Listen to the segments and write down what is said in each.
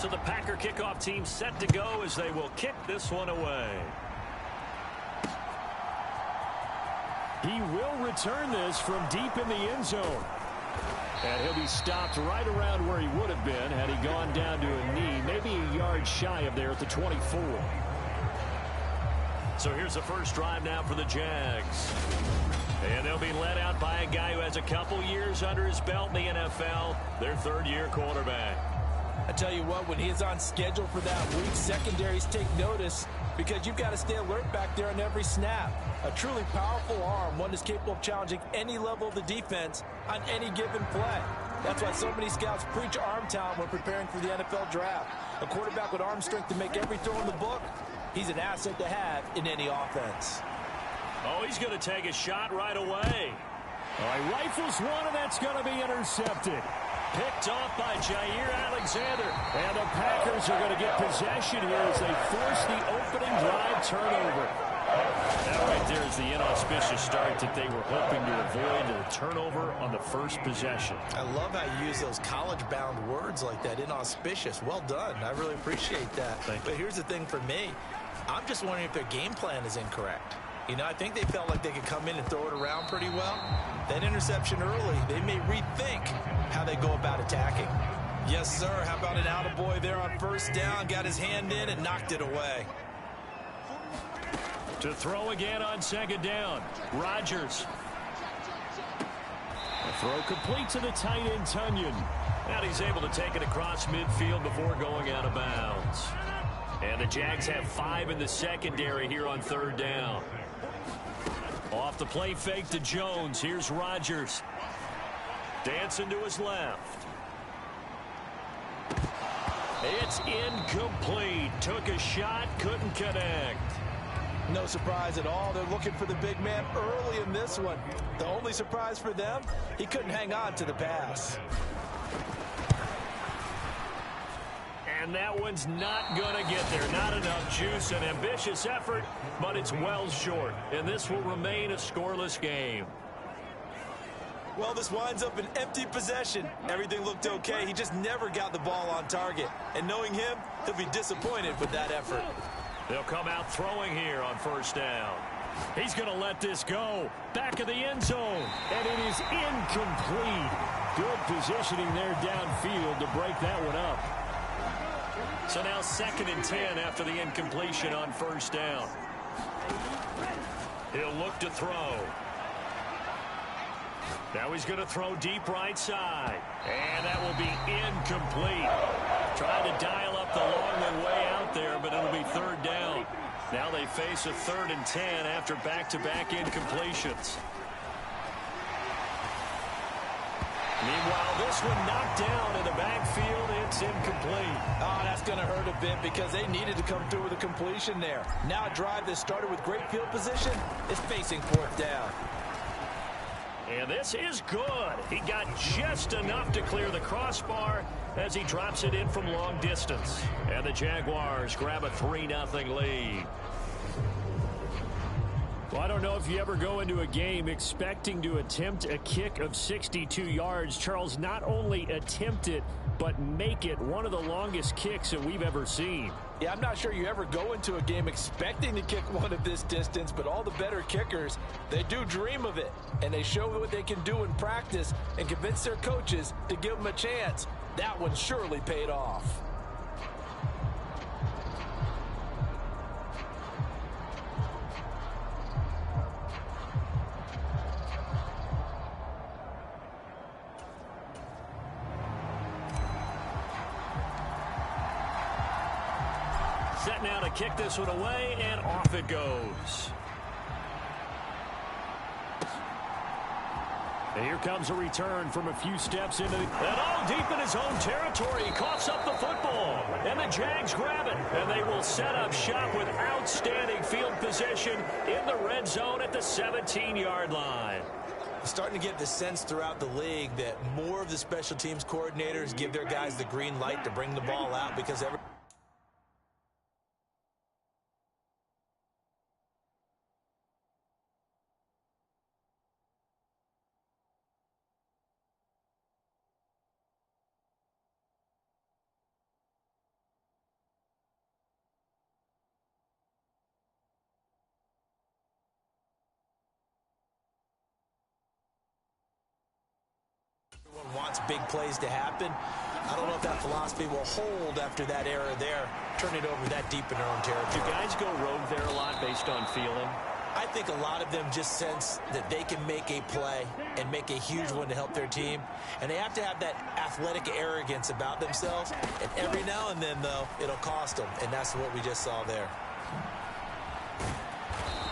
So the Packer kickoff team set to go as they will kick this one away. He will return this from deep in the end zone. And he'll be stopped right around where he would have been had he gone down to a knee, maybe a yard shy of there at the 24. So here's the first drive now for the Jags. And they'll be led out by a guy who has a couple years under his belt in the NFL, their third-year quarterback. I tell you what, when he's on schedule for that week, secondaries take notice because you've got to stay alert back there on every snap. A truly powerful arm, one that's capable of challenging any level of the defense on any given play. That's why so many scouts preach arm talent when preparing for the NFL draft. A quarterback with arm strength to make every throw in the book, he's an asset to have in any offense. Oh, he's going to take a shot right away. He rifles one, and that's going to be intercepted. Picked off by Jair Alexander. And the Packers are going to get possession here as they force the opening drive turnover. That right there is the inauspicious start that they were hoping to avoid, the turnover on the first possession. I love how you use those college-bound words like that, inauspicious. Well done. I really appreciate that. But here's the thing for me. I'm just wondering if their game plan is incorrect. You know, I think they felt like they could come in and throw it around pretty well. That interception early, they may rethink how they go about attacking. Yes, sir. How about an attaboy there on first down? Got his hand in and knocked it away. To throw again on second down. Rodgers. A throw complete to the tight end, Tunyon. And he's able to take it across midfield before going out of bounds. And the Jags have 5 in the secondary here on third down. Off the play fake to Jones. Here's Rodgers. Dancing to his left. It's incomplete. Took a shot, couldn't connect. No surprise at all. They're looking for the big man early in this one. The only surprise for them, he couldn't hang on to the pass. And that one's not going to get there. Not enough juice. An ambitious effort, but it's well short. And this will remain a scoreless game. Well, this winds up an empty possession. Everything looked okay. He just never got the ball on target. And knowing him, he'll be disappointed with that effort. They'll come out throwing here on first down. He's going to let this go. Back of the end zone. And it is incomplete. Good positioning there downfield to break that one up. So now 2nd and 10 after the incompletion on first down. He'll look to throw. Now he's going to throw deep right side. And that will be incomplete. Trying to dial up the long one way out there, but it'll be third down. Now they face a 3rd and 10 after back-to-back incompletions. Meanwhile, this one knocked down in the backfield. It's incomplete. Oh, that's going to hurt a bit because they needed to come through with a completion there. Now a drive that started with great field position is facing 4th down. And this is good. He got just enough to clear the crossbar as he drops it in from long distance. And the Jaguars grab a 3-0 lead. Well, I don't know if you ever go into a game expecting to attempt a kick of 62 yards. Charles, not only attempt it, but make it one of the longest kicks that we've ever seen. Yeah, I'm not sure you ever go into a game expecting to kick one of this distance, but all the better kickers, they do dream of it. And they show what they can do in practice and convince their coaches to give them a chance. That one surely paid off. Set now to kick this one away, and off it goes. And here comes a return from a few steps into the... And all deep in his own territory. He coughs up the football. And the Jags grab it. And they will set up shop with outstanding field position in the red zone at the 17-yard line. Starting to get the sense throughout the league that more of the special teams coordinators give their guys the green light to bring the ball out because wants big plays to happen. I don't know if that philosophy will hold after that era there. Turn it over that deep in their own territory. Do guys go rogue there a lot based on feeling? I think a lot of them just sense that they can make a play and make a huge one to help their team. And they have to have that athletic arrogance about themselves. And every now and then, though, it'll cost them. And that's what we just saw there.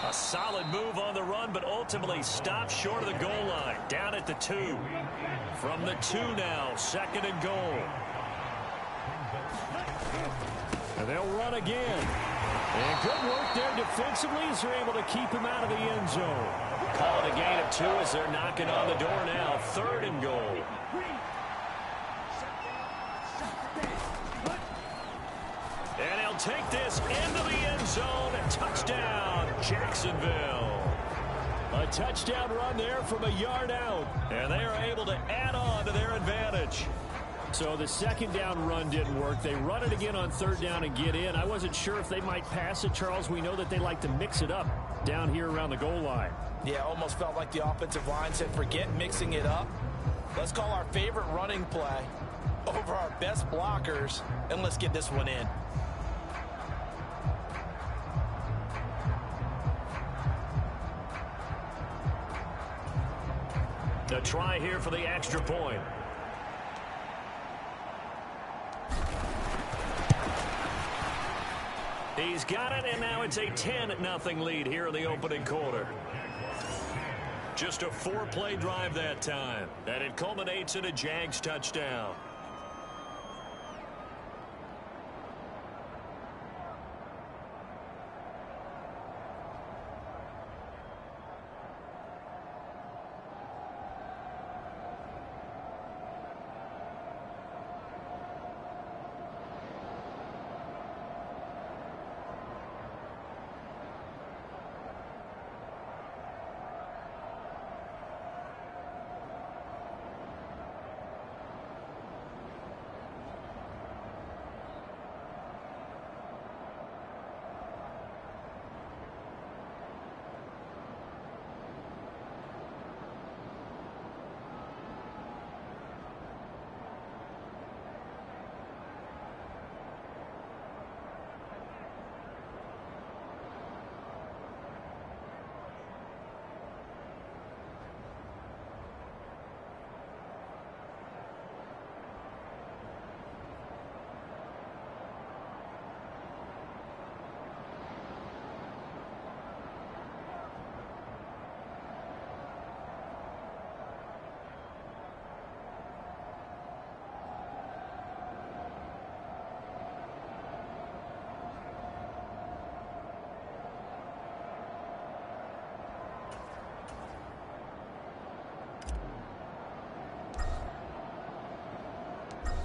A solid move on the run, but ultimately stopped short of the goal line. Down at the 2. From the 2 now, 2nd and goal. And they'll run again. And good work there defensively as they're able to keep him out of the end zone. Call it a gain of 2 as they're knocking on the door now. 3rd and goal. And he'll take this into the end zone. Touchdown, Jacksonville. A touchdown run there from a yard out. And they are able to add on to their advantage. So the 2nd down run didn't work. They run it again on 3rd down and get in. I wasn't sure if they might pass it, Charles. We know that they like to mix it up down here around the goal line. Yeah, almost felt like the offensive line said, forget mixing it up. Let's call our favorite running play over our best blockers, and let's get this one in. The try here for the extra point. He's got it, and now it's a 10-0 lead here in the opening quarter. Just a 4-play drive that time, and it culminates in a Jags touchdown.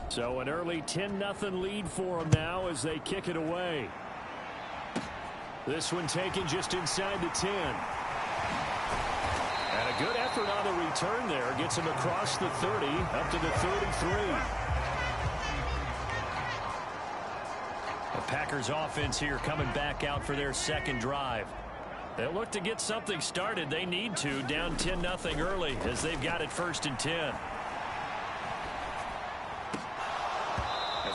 So an early 10-0 lead for them now as they kick it away. This one taken just inside the 10. And a good effort on the return there. Gets him across the 30, up to the 33. The Packers offense here coming back out for their 2nd drive. They'll look to get something started. They need to, down 10-0 early as they've got it 1st and 10.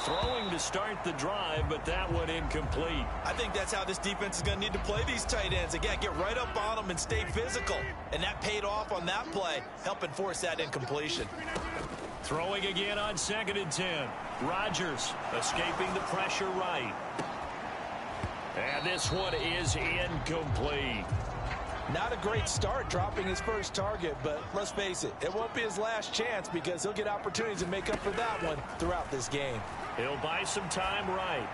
Throwing to start the drive, but that one incomplete. I think that's how this defense is going to need to play these tight ends. Again, get right up on them and stay physical. And that paid off on that play, helping force that incompletion. Throwing again on 2nd and 10. Rodgers escaping the pressure right. And this one is incomplete. Not a great start dropping his first target, but let's face it, it won't be his last chance because he'll get opportunities to make up for that one throughout this game. He'll buy some time right.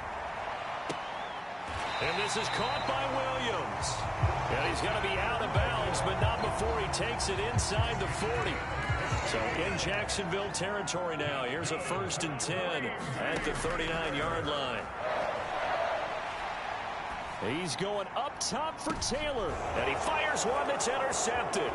And this is caught by Williams. And he's going to be out of bounds, but not before he takes it inside the 40. So in Jacksonville territory now. Here's a 1st and 10 at the 39-yard line. He's going up top for Taylor. And he fires one that's intercepted.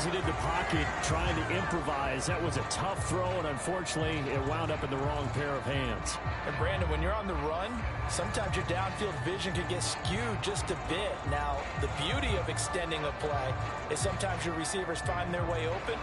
exited the pocket trying to improvise. That was a tough throw, and unfortunately, it wound up in the wrong pair of hands. And Brandon, when you're on the run, sometimes your downfield vision can get skewed just a bit. Now, the beauty of extending a play is sometimes your receivers find their way open.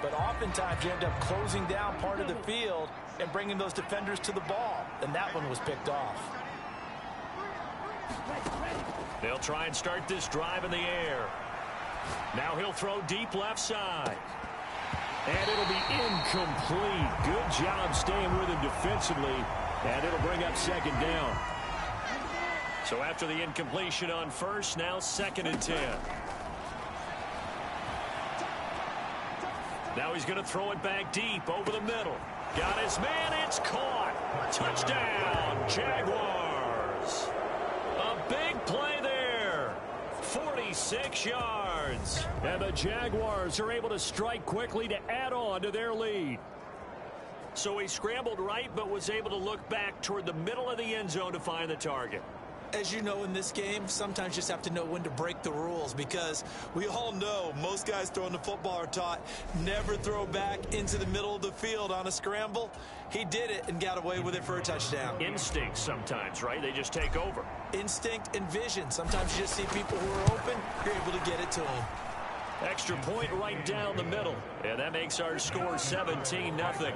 But oftentimes you end up closing down part of the field and bringing those defenders to the ball. And that one was picked off. They'll try and start this drive in the air. Now he'll throw deep left side. And it'll be incomplete. Good job staying with him defensively. And it'll bring up second down. So after the incompletion on first, now 2nd and 10. Now he's going to throw it back deep over the middle. Got his man. It's caught. Touchdown, Jaguars. A big play there. 46 yards. And the Jaguars are able to strike quickly to add on to their lead. So he scrambled right, but was able to look back toward the middle of the end zone to find the target. As you know, in this game, sometimes you just have to know when to break the rules, because we all know most guys throwing the football are taught never throw back into the middle of the field on a scramble. He did it and got away with it for a touchdown. Instinct sometimes, right? They just take over. Instinct and vision. Sometimes you just see people who are open, you're able to get it to them. Extra point right down the middle. And that makes our score 17-0.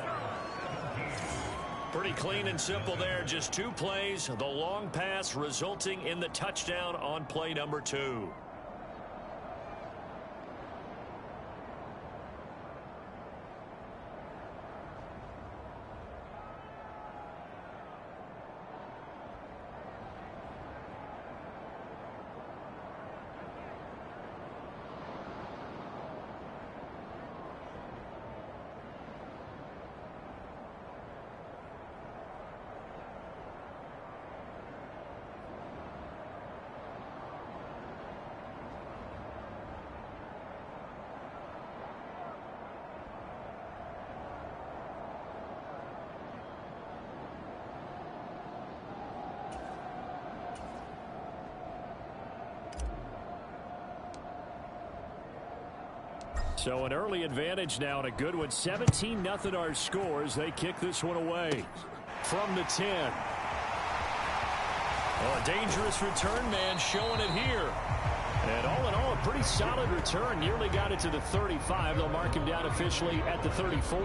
Pretty clean and simple there. Just 2 plays. The long pass resulting in the touchdown on play number 2. So an early advantage now and a good one. 17-0 our scores. They kick this one away from the 10. Well, a dangerous return man showing it here. And all in all, a pretty solid return. Nearly got it to the 35. They'll mark him down officially at the 34.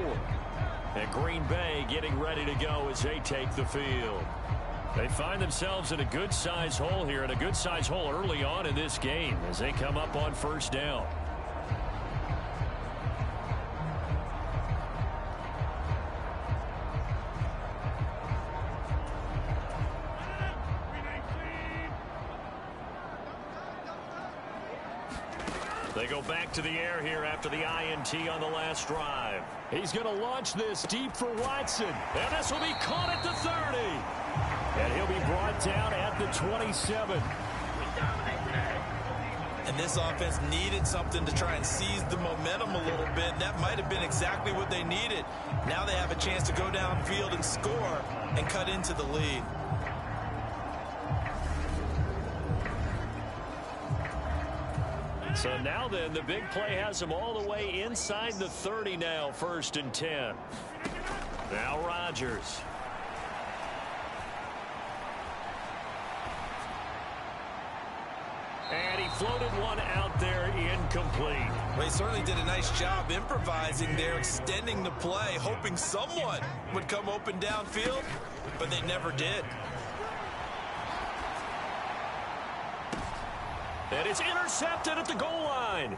And Green Bay getting ready to go as they take the field. They find themselves in a good-sized hole here, and a good-sized hole early on in this game as they come up on first down. They go back to the air here after the INT on the last drive. He's going to launch this deep for Watson. And this will be caught at the 30. And he'll be brought down at the 27. And this offense needed something to try and seize the momentum a little bit. And that might have been exactly what they needed. Now they have a chance to go downfield and score and cut into the lead. So now then, the big play has them all the way inside the 30 now, 1st and 10. Now Rodgers. And he floated one out there, incomplete. Well, he certainly did a nice job improvising there, extending the play, hoping someone would come open downfield, but they never did. And it's intercepted at the goal line.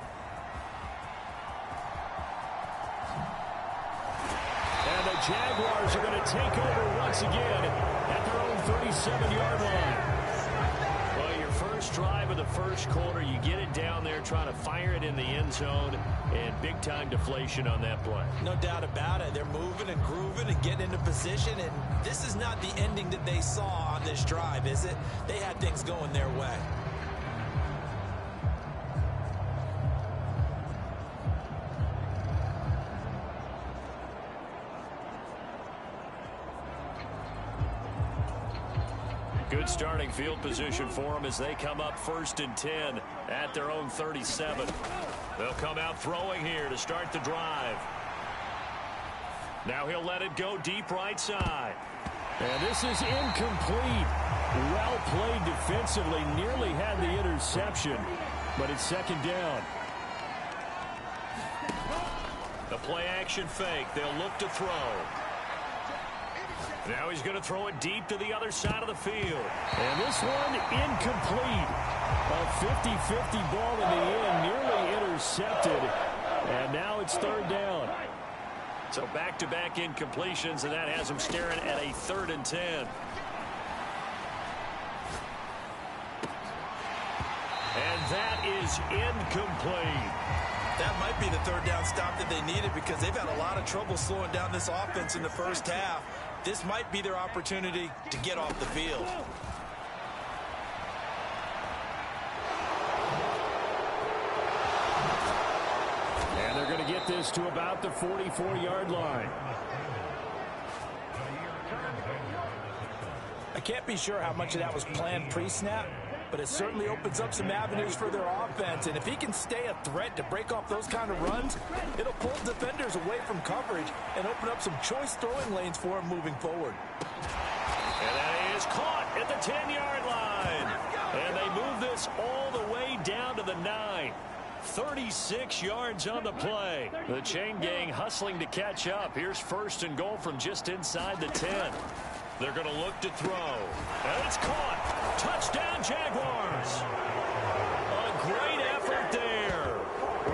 And the Jaguars are going to take over once again at their own 37-yard line. Well, your first drive of the first quarter, you get it down there, trying to fire it in the end zone, and big-time deflation on that play. No doubt about it. They're moving and grooving and getting into position, and this is not the ending that they saw on this drive, is it? They had things going their way. Good starting field position for them as they come up 1st and 10 at their own 37. They'll come out throwing here to start the drive. Now he'll let it go deep right side. And this is incomplete. Well played defensively. Nearly had the interception, but it's 2nd down. The play action fake. They'll look to throw. Now he's going to throw it deep to the other side of the field. And this one incomplete. A 50-50 ball in the end, nearly intercepted. And now it's 3rd down. So back-to-back incompletions, and that has him staring at a 3rd and 10. And that is incomplete. That might be the 3rd down stop that they needed because they've had a lot of trouble slowing down this offense in the first half. This might be their opportunity to get off the field. And they're going to get this to about the 44-yard line. I can't be sure how much of that was planned pre-snap, but it certainly opens up some avenues for their offense. And if he can stay a threat to break off those kind of runs, it'll pull defenders away from coverage and open up some choice throwing lanes for him moving forward. And that is caught at the 10-yard line. And they move this all the way down to the 9. 36 yards on the play. The chain gang hustling to catch up. Here's 1st and goal from just inside the 10. They're going to look to throw. And it's caught. Touchdown, Jaguars. A great effort there.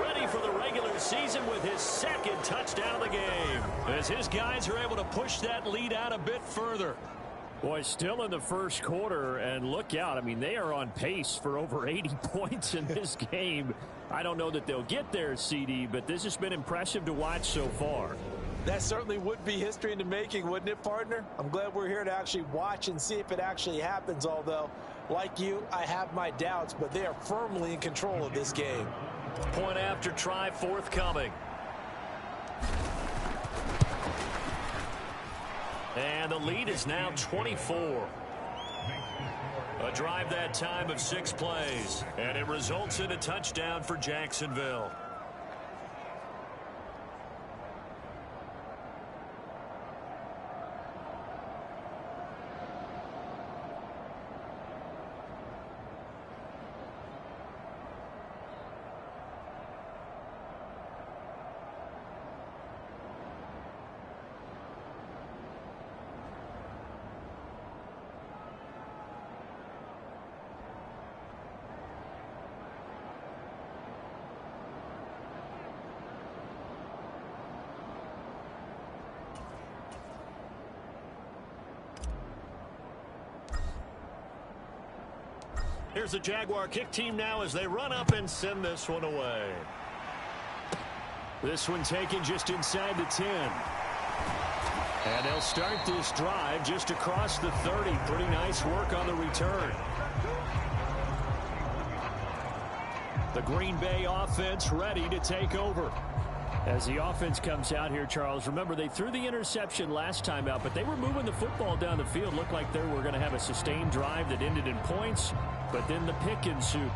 Ready for the regular season with his 2nd touchdown of the game, as his guys are able to push that lead out a bit further. Boy, still in the first quarter, and look out. I mean, they are on pace for over 80 points in this game. I don't know that they'll get there, CD, but this has been impressive to watch so far. That certainly would be history in the making, wouldn't it, partner? I'm glad we're here to actually watch and see if it actually happens, although, like you, I have my doubts, but they are firmly in control of this game. Point after try forthcoming. And the lead is now 24. A drive that time of 6 plays, and it results in a touchdown for Jacksonville. Here's the Jaguar kick team now as they run up and send this one away. This one taken just inside the 10. And they'll start this drive just across the 30. Pretty nice work on the return. The Green Bay offense ready to take over. As the offense comes out here, Charles, remember they threw the interception last time out, but they were moving the football down the field. Looked like they were going to have a sustained drive that ended in points, but then the pick ensued.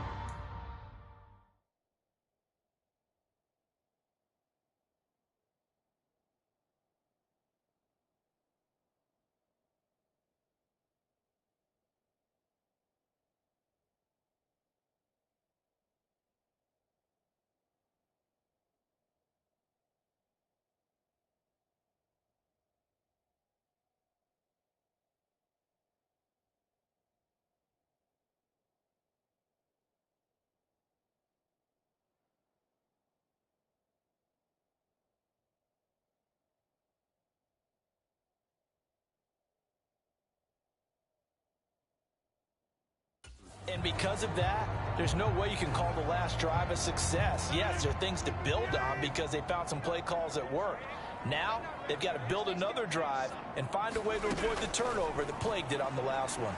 And because of that, there's no way you can call the last drive a success. Yes, there are things to build on because they found some play calls that work. Now, they've got to build another drive and find a way to avoid the turnover that plagued it on the last one.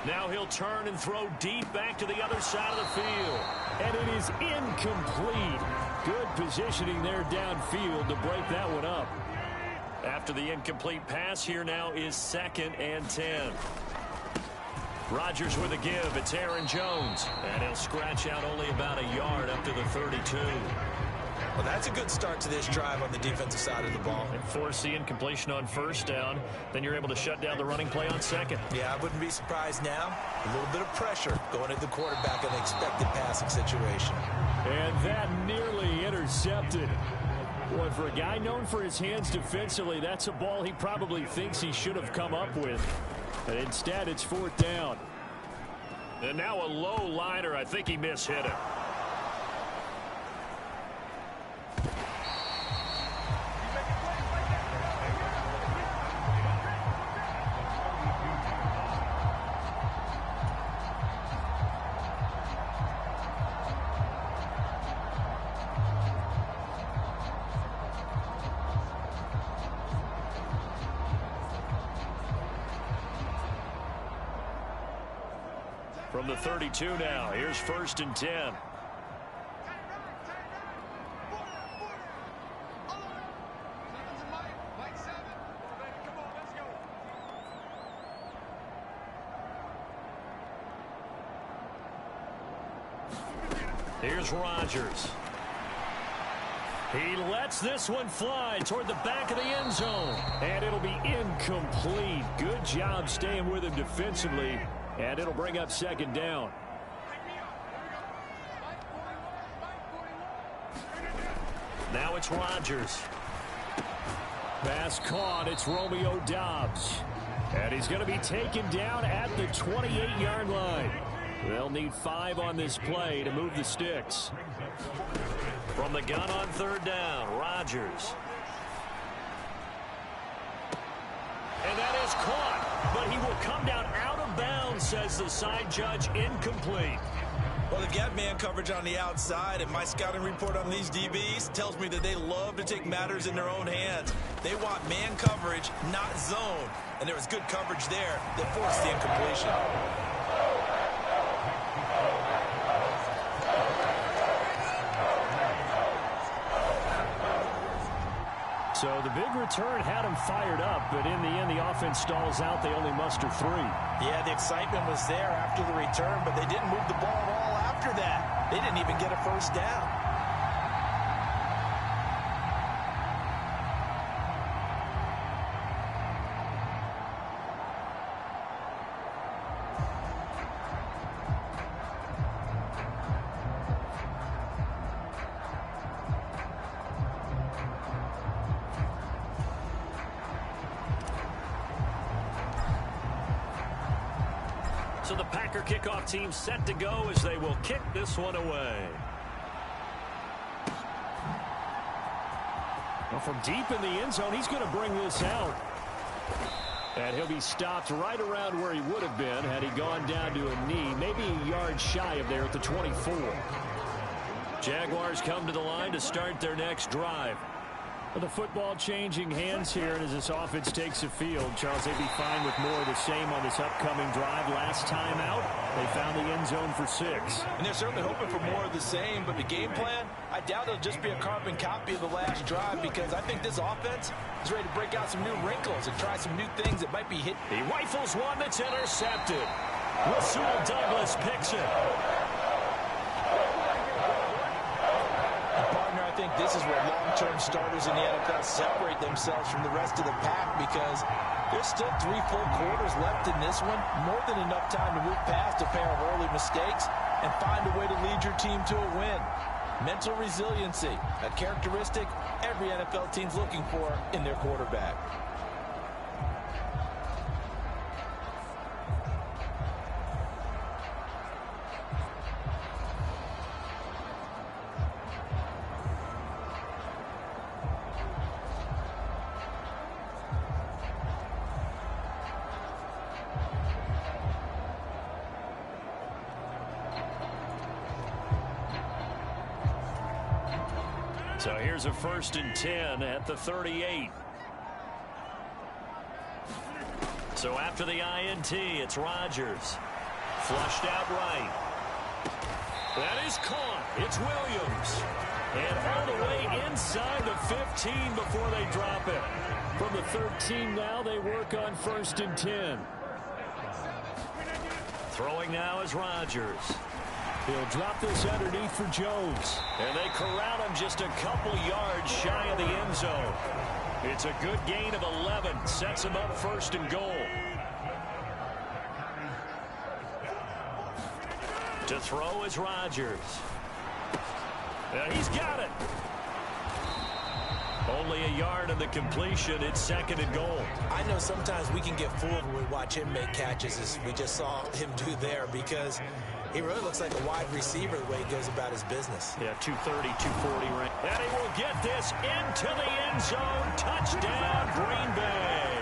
Now he'll turn and throw deep back to the other side of the field. And it is incomplete. Good positioning there downfield to break that one up. After the incomplete pass, here now is 2nd and 10. Rodgers with a give. It's Aaron Jones. And he'll scratch out only about a yard up to the 32. Well, that's a good start to this drive on the defensive side of the ball. And force the incompletion on 1st down. Then you're able to shut down the running play on 2nd. Yeah, I wouldn't be surprised now. A little bit of pressure going at the quarterback in an expected passing situation. And that nearly intercepted. Boy, for a guy known for his hands defensively, that's a ball he probably thinks he should have come up with. And instead, it's 4th down. And now a low liner. I think he mishit it. From the 32 now, here's 1st and 10. Here's Rodgers. He lets this one fly toward the back of the end zone. And it'll be incomplete. Good job staying with him defensively. And it'll bring up 2nd down. Now it's Rodgers. Pass caught. It's Romeo Doubs. And he's going to be taken down at the 28-yard line. They'll need 5 on this play to move the sticks. From the gun on 3rd down, Rodgers. And that is caught, but he will come down out of bounds, says the side judge. Incomplete. Well, they've got man coverage on the outside, and my scouting report on these DBs tells me that they love to take matters in their own hands. They want man coverage, not zone. And there was good coverage there that forced the incompletion. So the big return had him fired up, but in the end, the offense stalls out. They only muster 3. Yeah, the excitement was there after the return, but they didn't move the ball at all after that. They didn't even get a 1st down. So the Packer kickoff team set to go as they will kick this one away. Well, from deep in the end zone, he's going to bring this out. And he'll be stopped right around where he would have been had he gone down to a knee, maybe a yard shy of there at the 24. Jaguars come to the line to start their next drive. Well, the football changing hands here, and as this offense takes the field, Charles, they'd be fine with more of the same on this upcoming drive. Last time out, they found the end zone for 6. And they're certainly hoping for more of the same, but the game plan, I doubt it'll just be a carbon copy of the last drive, because I think this offense is ready to break out some new wrinkles and try some new things that might be hit. He rifles one that's intercepted. Rasul Douglas picks it. I think this is where long-term starters in the NFL separate themselves from the rest of the pack, because there's still 3 full quarters left in this one. More than enough time to move past a pair of early mistakes and find a way to lead your team to a win. Mental resiliency, a characteristic every NFL team's looking for in their quarterback. So here's a 1st and 10 at the 38. So after the INT, it's Rodgers. Flushed out right. That is caught. It's Williams. And all the way inside the 15 before they drop it. From the 13 now, they work on 1st and 10. Throwing now is Rodgers. He'll drop this underneath for Jones. And they corral him just a couple yards shy of the end zone. It's a good gain of 11. Sets him up 1st and goal. To throw is Rodgers. And he's got it. Only a yard of the completion. It's 2nd and goal. I know sometimes we can get fooled when we watch him make catches, as we just saw him do there, because he really looks like a wide receiver the way he goes about his business. Yeah, 230, 240 range. And he will get this into the end zone. Touchdown, Green Bay.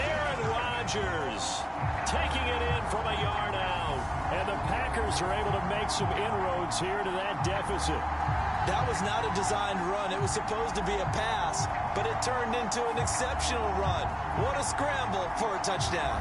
Aaron Rodgers taking it in from a yard out. And the Packers are able to make some inroads here to that deficit. That was not a designed run. It was supposed to be a pass, but it turned into an exceptional run. What a scramble for a touchdown.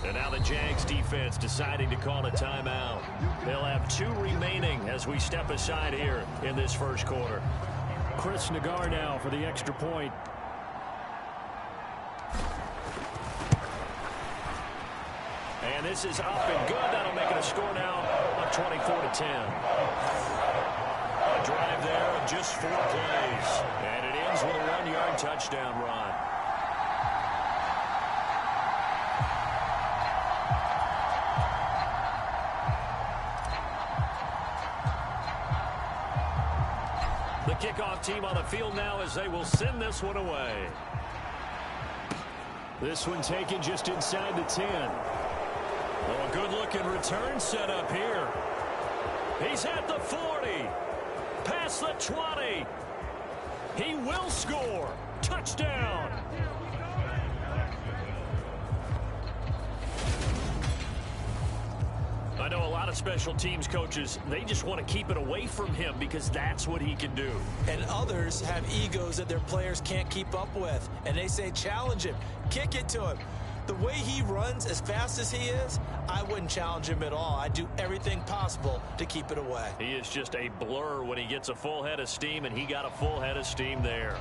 And now the Jags defense deciding to call a timeout. They'll have 2 remaining as we step aside here in this 1st quarter. Chris Nagar now for the extra point. And this is up and good. That'll make it a score now of 24-10. A drive there of just 4 plays. And it ends with a 1-yard touchdown run. The kickoff team on the field now as they will send this one away. This one taken just inside the 10. Oh, a good-looking return set up here. He's at the 40. Past the 20. He will score. Touchdown. I know a lot of special teams coaches, they just want to keep it away from him because that's what he can do. And others have egos that their players can't keep up with. And they say, challenge him. Kick it to him. The way he runs as fast as he is, I wouldn't challenge him at all. I'd do everything possible to keep it away. He is just a blur when he gets a full head of steam, and he got a full head of steam there.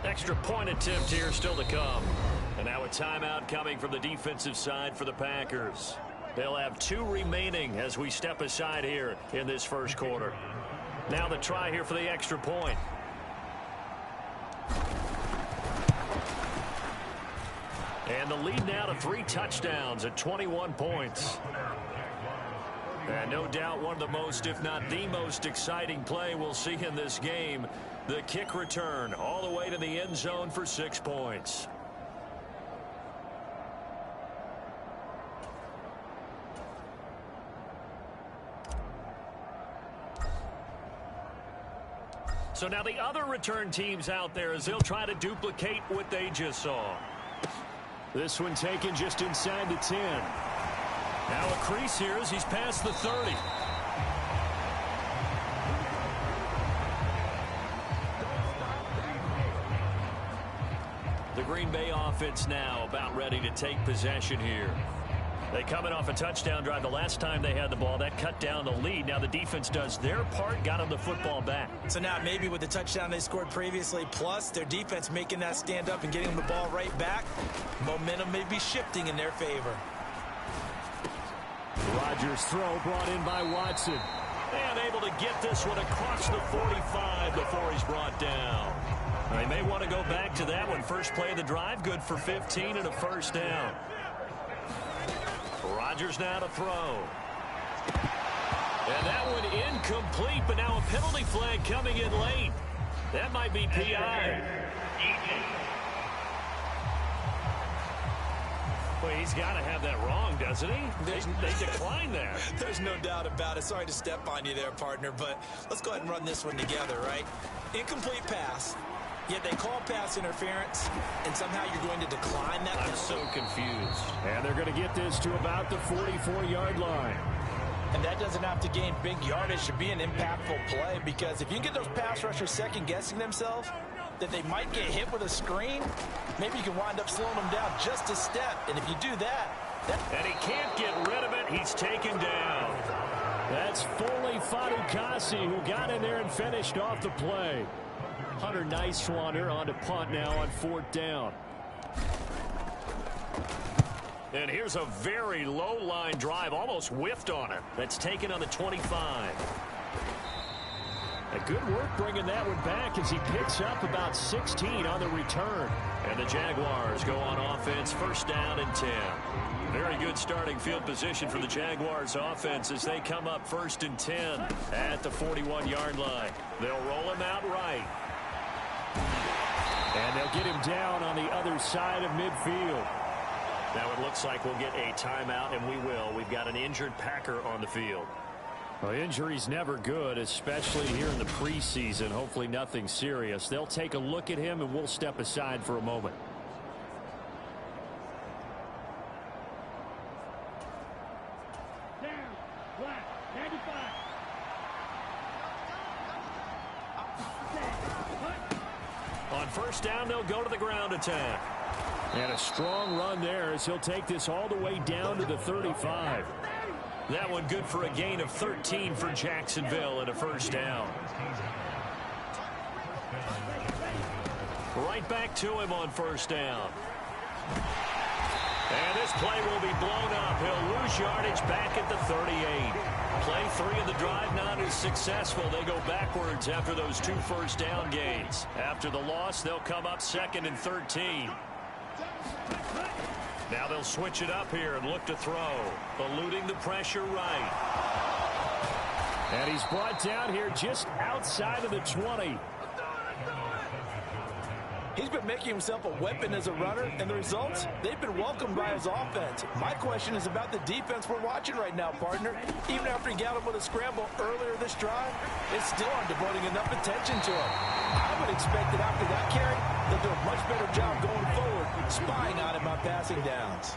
Extra point attempt here still to come. And now a timeout coming from the defensive side for the Packers. They'll have 2 remaining as we step aside here in this 1st quarter. Now the try here for the extra point. And the lead now to 3 touchdowns at 21 points. And no doubt one of the most, if not the most exciting play we'll see in this game. The kick return all the way to the end zone for 6 points. So now the other return teams out there as they'll try to duplicate what they just saw. This one taken just inside the 10. Now a crease here as he's past the 30. The Green Bay offense now about ready to take possession here. They coming off a touchdown drive the last time they had the ball. That cut down the lead. Now the defense does their part, got them the football back. So now maybe with the touchdown they scored previously, plus their defense making that stand up and getting them the ball right back, momentum may be shifting in their favor. Rodgers' throw brought in by Watson. And able to get this one across the 45 before he's brought down. They may want to go back to that one. First play of the drive, good for 15 and a first down. Rodgers now to throw. And that one incomplete, but now a penalty flag coming in late. That might be PI. Well, he's got to have that wrong, doesn't he? They declined that. There's no doubt about it. Sorry to step on you there, partner, but let's go ahead and run this one together, right? Incomplete pass. Yet they call pass interference, and somehow you're going to decline that. I'm so confused. And they're going to get this to about the 44-yard line. And that doesn't have to gain big yardage to be an impactful play, because if you get those pass rushers second-guessing themselves, that they might get hit with a screen, maybe you can wind up slowing them down just a step. And if you do that... And he can't get rid of it. He's taken down. That's Foley Fadukasi who got in there and finished off the play. Hunter Nicewander on to punt now on 4th down. And here's a very low line drive, almost whiffed on it. That's taken on the 25. A good work bringing that one back as he picks up about 16 on the return. And the Jaguars go on offense, first down and 10. Very good starting field position for the Jaguars offense as they come up 1st and 10 at the 41-yard line. They'll roll him out right. And they'll get him down on the other side of midfield. Now it looks like we'll get a timeout, and we will. We've got an injured Packer on the field. Well, injury's never good, especially here in the preseason. Hopefully nothing serious. They'll take a look at him, and we'll step aside for a moment. On first down, they'll go to the ground attack. And a strong run there as he'll take this all the way down to the 35. That one good for a gain of 13 for Jacksonville and a first down. Right back to him on first down. And this play will be blown up. He'll lose yardage back at the 38. Play 3 of the drive not as successful. They go backwards after those 2 first down gains. After the loss, they'll come up 2nd and 13. Now they'll switch it up here and look to throw. Eluding the pressure right. And he's brought down here just outside of the 20. He's been making himself a weapon as a runner, and the results, they've been welcomed by his offense. My question is about the defense we're watching right now, partner. Even after he got him with a scramble earlier this drive, it's still not devoting enough attention to him. I would expect that after that carry, they'll do a much better job going forward, spying on him on passing downs.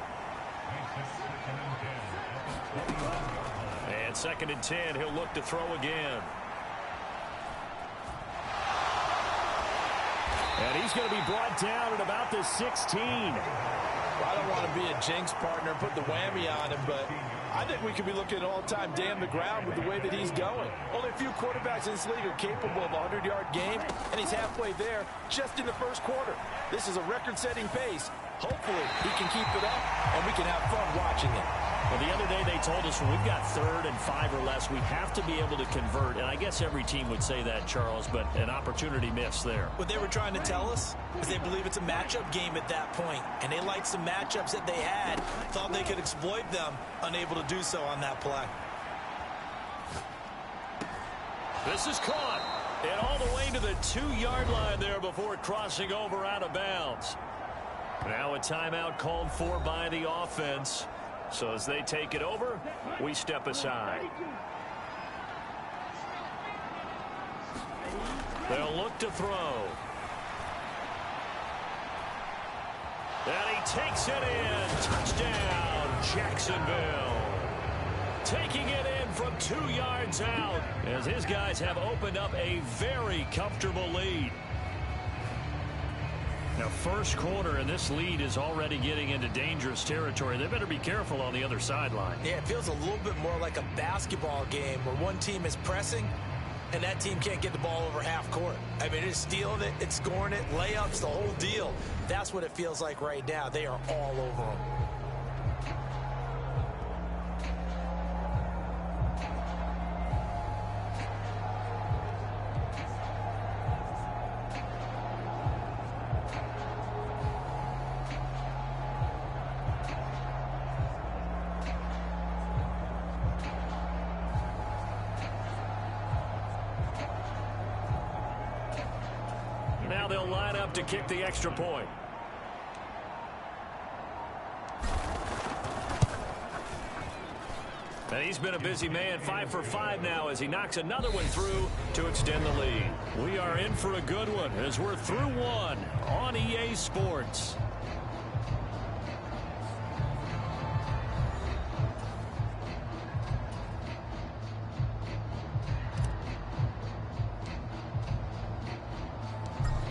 And 2nd and 10, he'll look to throw again. And he's going to be brought down at about the 16. I don't want to be a jinx partner, put the whammy on him, but I think we could be looking at all-time day on the ground with the way that he's going. Only a few quarterbacks in this league are capable of a 100-yard game, and he's halfway there just in the first quarter. This is a record-setting pace. Hopefully, he can keep it up, and we can have fun watching it. Well, the other day they told us when we've got 3rd and 5 or less, we have to be able to convert. And I guess every team would say that, Charles, but an opportunity missed there. What they were trying to tell us is they believe it's a matchup game at that point, and they liked some matchups that they had, thought they could exploit them, unable to do so on that play. This is caught, and all the way to the 2-yard line there before crossing over out of bounds. Now a timeout called for by the offense. So as they take it over, we step aside. They'll look to throw. And he takes it in. Touchdown, Jacksonville. Taking it in from 2 yards out as his guys have opened up a very comfortable lead. Now, first quarter, and this lead is already getting into dangerous territory. They better be careful on the other sideline. Yeah, it feels a little bit more like a basketball game where one team is pressing and that team can't get the ball over half court. I mean, it's stealing it, it's scoring it, layups, the whole deal. That's what it feels like right now. They are all over them. Now they'll line up to kick the extra point. And he's been a busy man, 5 for 5 now as he knocks another one through to extend the lead. We are in for a good one as we're through one on EA Sports.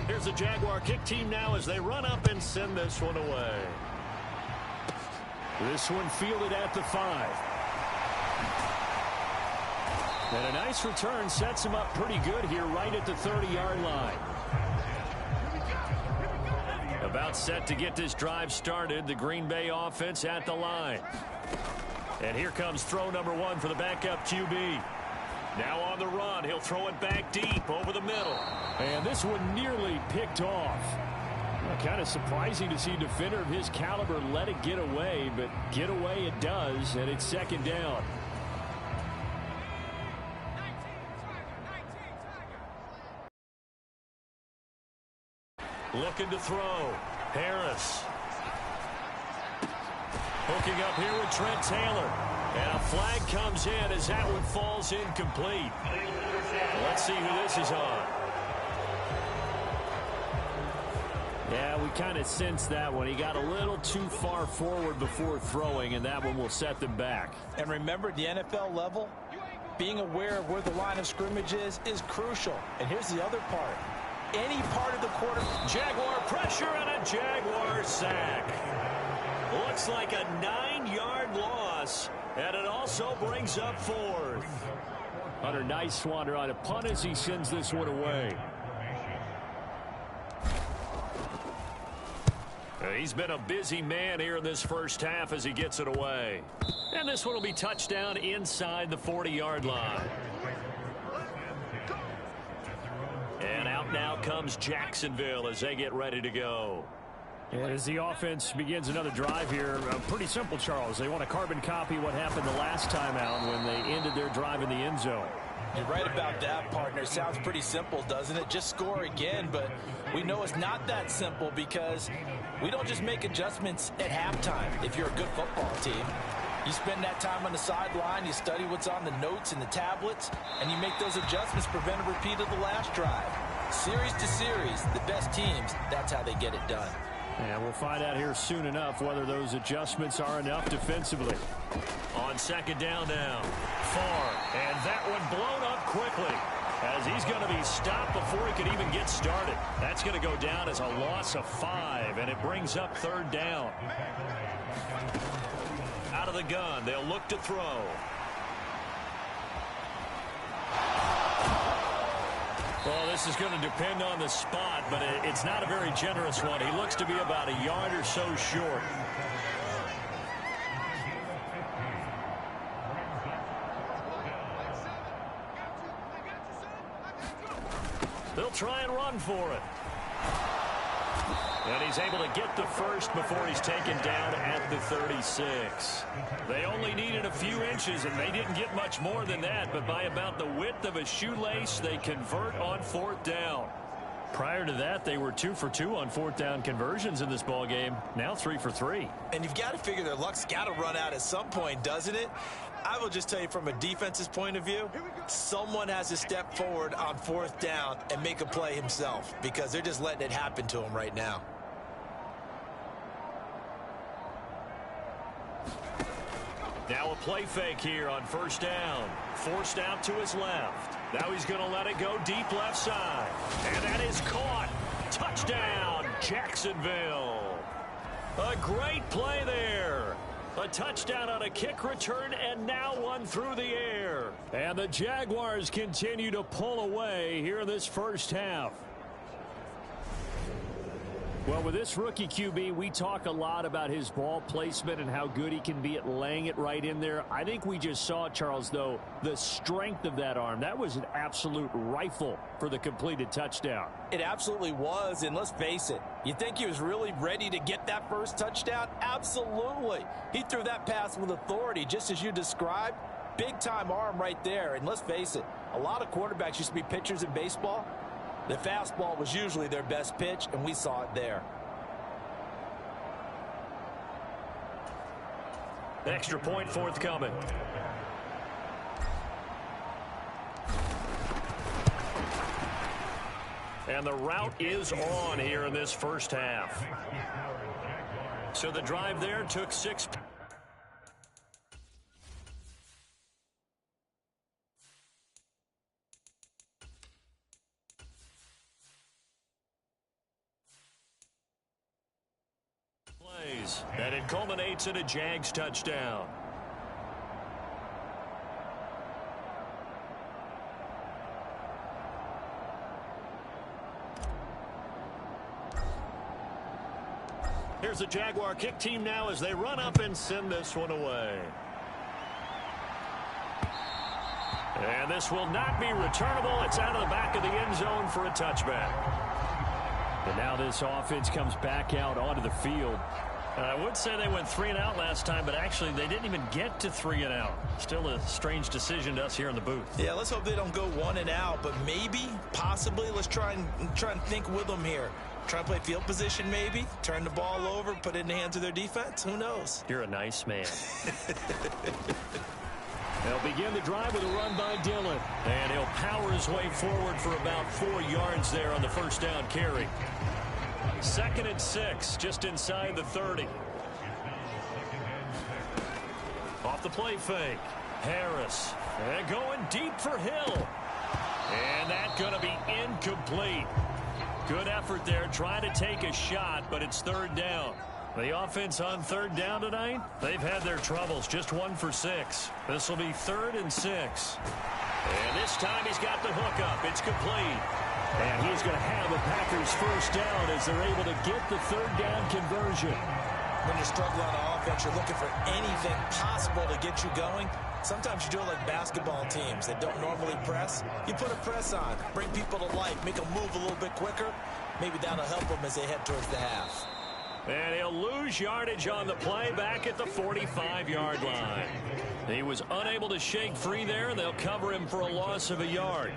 Here's the Jaguar kick team now as they run up and send this one away. This one fielded at the 5. And a nice return sets him up pretty good here right at the 30-yard line. About set to get this drive started, the Green Bay offense at the line. And here comes throw number 1 for the backup QB. Now on the run, he'll throw it back deep over the middle. And this one nearly picked off. Well, kind of surprising to see a defender of his caliber let it get away, but get away it does, and it's second down. Looking to throw. Harris. Hooking up here with Trent Taylor. And a flag comes in as that one falls incomplete. Let's see who this is on. Yeah, we kind of sensed that one. He got a little too far forward before throwing, and that one will set them back. And remember, the NFL level, being aware of where the line of scrimmage is crucial. And here's the other part. Any part of the quarter. Jaguar pressure and a Jaguar sack. Looks like a 9-yard loss. And it also brings up 4th. Hunter, nice swanner on a punt as he sends this one away. He's been a busy man here in this first half as he gets it away. And this one will be touchdown inside the 40-yard line. And out now comes Jacksonville as they get ready to go. And as the offense begins another drive here, pretty simple, Charles. They want to carbon copy what happened the last time out when they ended their drive in the end zone. You're right about that, partner. Sounds pretty simple, doesn't it? Just score again, but we know it's not that simple because we don't just make adjustments at halftime if you're a good football team. You spend that time on the sideline, you study what's on the notes and the tablets, and you make those adjustments, prevent a repeat of the last drive. Series to series, the best teams, that's how they get it done. And we'll find out here soon enough whether those adjustments are enough defensively. On second down now. Far. And that one blown up quickly as he's going to be stopped before he could even get started. That's going to go down as a loss of 5, and it brings up 3rd down. Out of the gun, they'll look to throw. Well, this is going to depend on the spot, but it's not a very generous one. He looks to be about a yard or so short. They'll try and run for it. And he's able to get the first before he's taken down at the 36. They only needed a few inches, and they didn't get much more than that. But by about the width of a shoelace, they convert on 4th down. Prior to that, they were 2 for 2 on fourth down conversions in this ball game. Now 3 for 3. And you've got to figure their luck's got to run out at some point, doesn't it? I will just tell you from a defense's point of view, someone has to step forward on fourth down and make a play himself because they're just letting it happen to him right now. Now a play fake here on first down. Forced out to his left. Now he's going to let it go deep left side. And that is caught. Touchdown, Jacksonville. A great play there. A touchdown on a kick return, and now one through the air. And the Jaguars continue to pull away here in this first half. Well, with this rookie QB, we talk a lot about his ball placement and how good he can be at laying it right in there. I think we just saw, Charles, though, the strength of that arm. That was an absolute rifle for the completed touchdown. It absolutely was, and let's face it, you think he was really ready to get that first touchdown? Absolutely. He threw that pass with authority, just as you described. Big-time arm right there, and let's face it, a lot of quarterbacks used to be pitchers in baseball. The fastball was usually their best pitch, and we saw it there. Extra point forthcoming. And the route is on here in this first half. So the drive there took 6. And it culminates in a Jags touchdown. Here's the Jaguar kick team now as they run up and send this one away. And this will not be returnable. It's out of the back of the end zone for a touchback. And now this offense comes back out onto the field. I would say they went 3 and out last time, but actually they didn't even get to 3 and out. Still a strange decision to us here in the booth. Yeah, let's hope they don't go 1 and out, but maybe, possibly, let's try and think with them here. Try and play field position maybe, turn the ball over, put it in the hands of their defense. Who knows? You're a nice man. They'll begin the drive with a run by Dillon. And he'll power his way forward for about 4 yards there on the first down carry. 2nd and 6, just inside the 30. Off the play fake. Harris. And going deep for Hill. And that's going to be incomplete. Good effort there, trying to take a shot, but it's 3rd down. The offense on 3rd down tonight, they've had their troubles, just 1 for 6. This will be 3rd and 6. And this time he's got the hook up. It's complete. And he's going to have the Packers first down as they're able to get the 3rd down conversion. When you're struggling on offense, you're looking for anything possible to get you going. Sometimes you do it like basketball teams that don't normally press. You put a press on, bring people to life, make them move a little bit quicker. Maybe that'll help them as they head towards the half. And he'll lose yardage on the play back at the 45-yard line. He was unable to shake free there, and they'll cover him for a loss of a yard.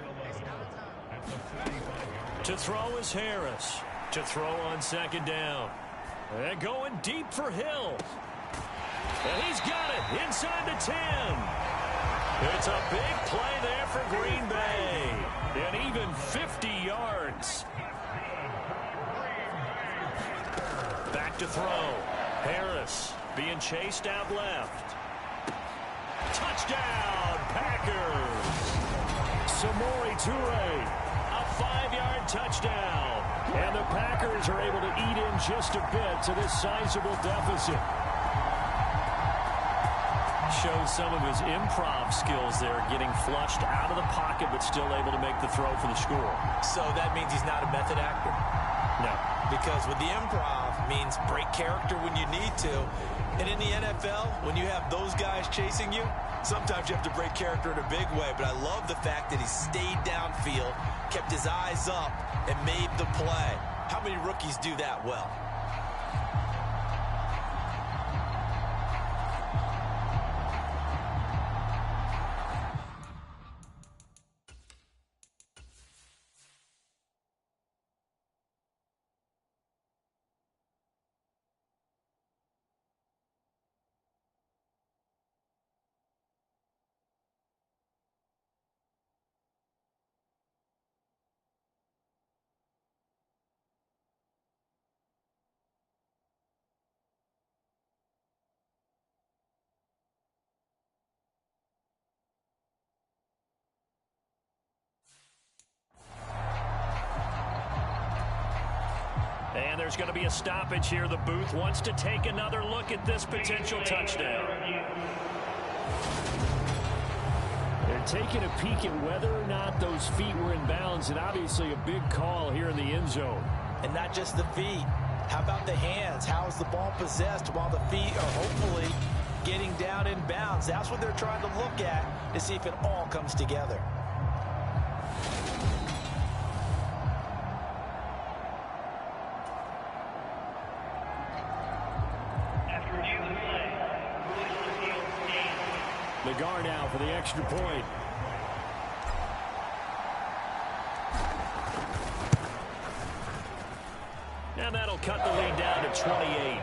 To throw is Harris. To throw on 2nd down. And going deep for Hill. And he's got it inside the 10. It's a big play there for Green Bay. And even 50 yards. Back to throw. Harris being chased out left. Touchdown, Packers. Samori Toure. A 5-yard touchdown. And the Packers are able to eat in just a bit to this sizable deficit. Shows some of his improv skills there, getting flushed out of the pocket but still able to make the throw for the score. So that means he's not a method actor? No. Because with the improv means break character when you need to. And in the NFL, when you have those guys chasing you, sometimes you have to break character in a big way. But I love the fact that he stayed downfield, kept his eyes up, and made the play. How many rookies do that well? there's going to be a stoppage here. The booth wants to take another look at this potential touchdown. They're taking a peek at whether or not those feet were in bounds, and obviously a big call here in the end zone. And not just the feet. How about the hands? How is the ball possessed while the feet are hopefully getting down in bounds? That's what they're trying to look at to see if it all comes together. Lagar now for the extra point. And that'll cut the lead down to 28.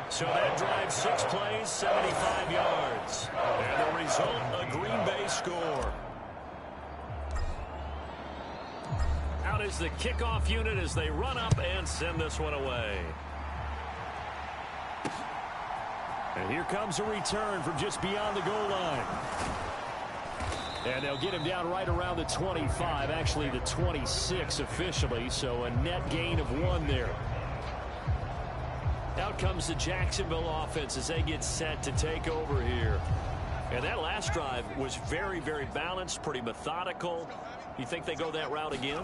So that drives 6 plays, 75 yards. And the result, a Green Bay score. Out is the kickoff unit as they run up and send this one away. And here comes a return from just beyond the goal line. And they'll get him down right around the 25, actually the 26 officially, so a net gain of 1 there. Out comes the Jacksonville offense as they get set to take over here. And that last drive was very, very balanced, pretty methodical. You think they go that route again?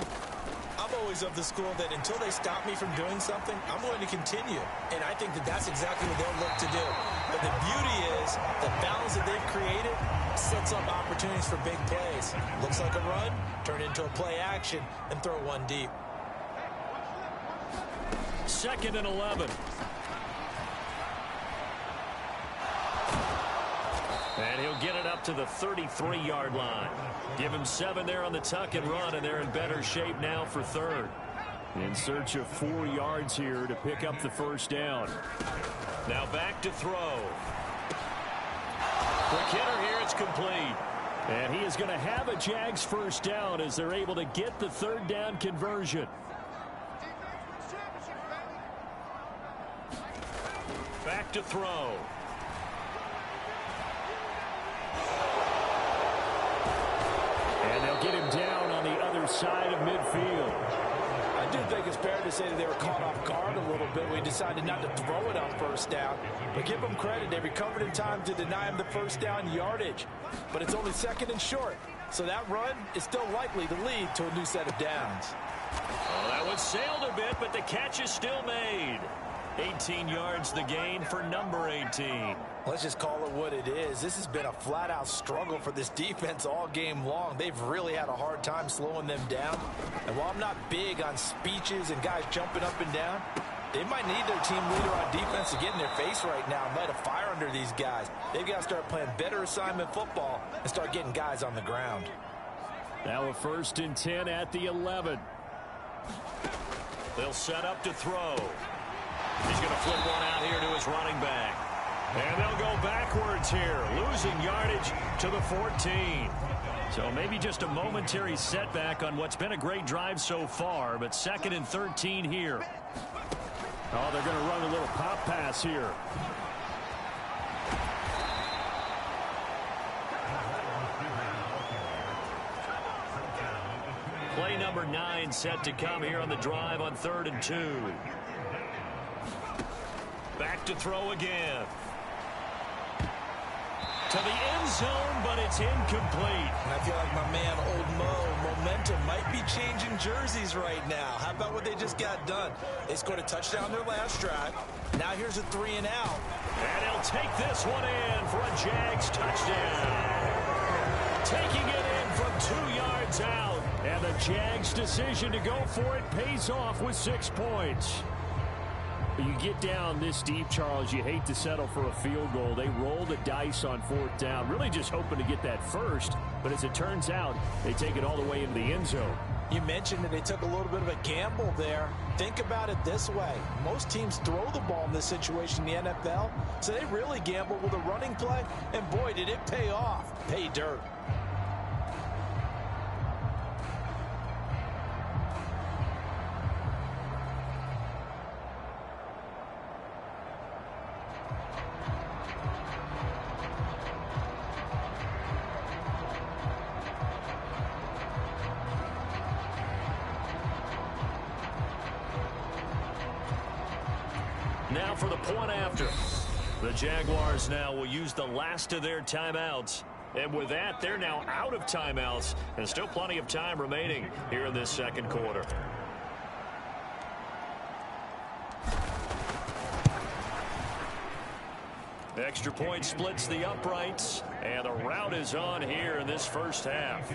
I'm always of the school that until they stop me from doing something, I'm going to continue. And I think that that's exactly what they'll look to do. But the beauty is the balance that they've created sets up opportunities for big plays. Looks like a run, turn into a play action, and throw one deep. 2nd and 11. And he'll get it up to the 33-yard line. Give him 7 there on the tuck and run, and they're in better shape now for 3rd. In search of 4 yards here to pick up the first down. Now back to throw. Quick hitter here, it's complete. And he is going to have a Jags first down as they're able to get the 3rd down conversion. Back to throw. And they'll get him down on the other side of midfield. I do think it's fair to say that they were caught off guard a little bit. We decided not to throw it on first down. But give them credit. They recovered in time to deny him the first down yardage. But it's only 2nd and short. So that run is still likely to lead to a new set of downs. Well, that one sailed a bit, but the catch is still made. 18 yards the gain for number 18. Let's just call it what it is. This has been a flat-out struggle for this defense all game long. They've really had a hard time slowing them down. And while I'm not big on speeches and guys jumping up and down, they might need their team leader on defense to get in their face right now and light a fire under these guys. They've got to start playing better assignment football and start getting guys on the ground. Now a 1st and 10 at the 11. They'll set up to throw. He's going to flip one out here to his running back. And they'll go backwards here, losing yardage to the 14. So maybe just a momentary setback on what's been a great drive so far, but 2nd and 13 here. Oh, they're going to run a little pop pass here. Play number 9 set to come here on the drive on 3rd and 2. Back to throw again. To the end zone, but it's incomplete. And I feel like my man, Old Mo, momentum might be changing jerseys right now. How about what they just got done? They scored a touchdown their last drive. Now here's a 3 and out. And he'll take this one in for a Jags touchdown. Taking it in from 2 yards out. And the Jags' decision to go for it pays off with 6 points. You get down this deep, Charles, you hate to settle for a field goal. They roll the dice on 4th down, really just hoping to get that first. But as it turns out, they take it all the way into the end zone. You mentioned that they took a little bit of a gamble there. Think about it this way. Most teams throw the ball in this situation in the NFL, so they really gamble with a running play, and boy, did it pay off. Pay dirt. Now for the point after. The Jaguars now will use the last of their timeouts. And with that, they're now out of timeouts. And still plenty of time remaining here in this second quarter. Extra point splits the uprights. And the rout is on here in this first half.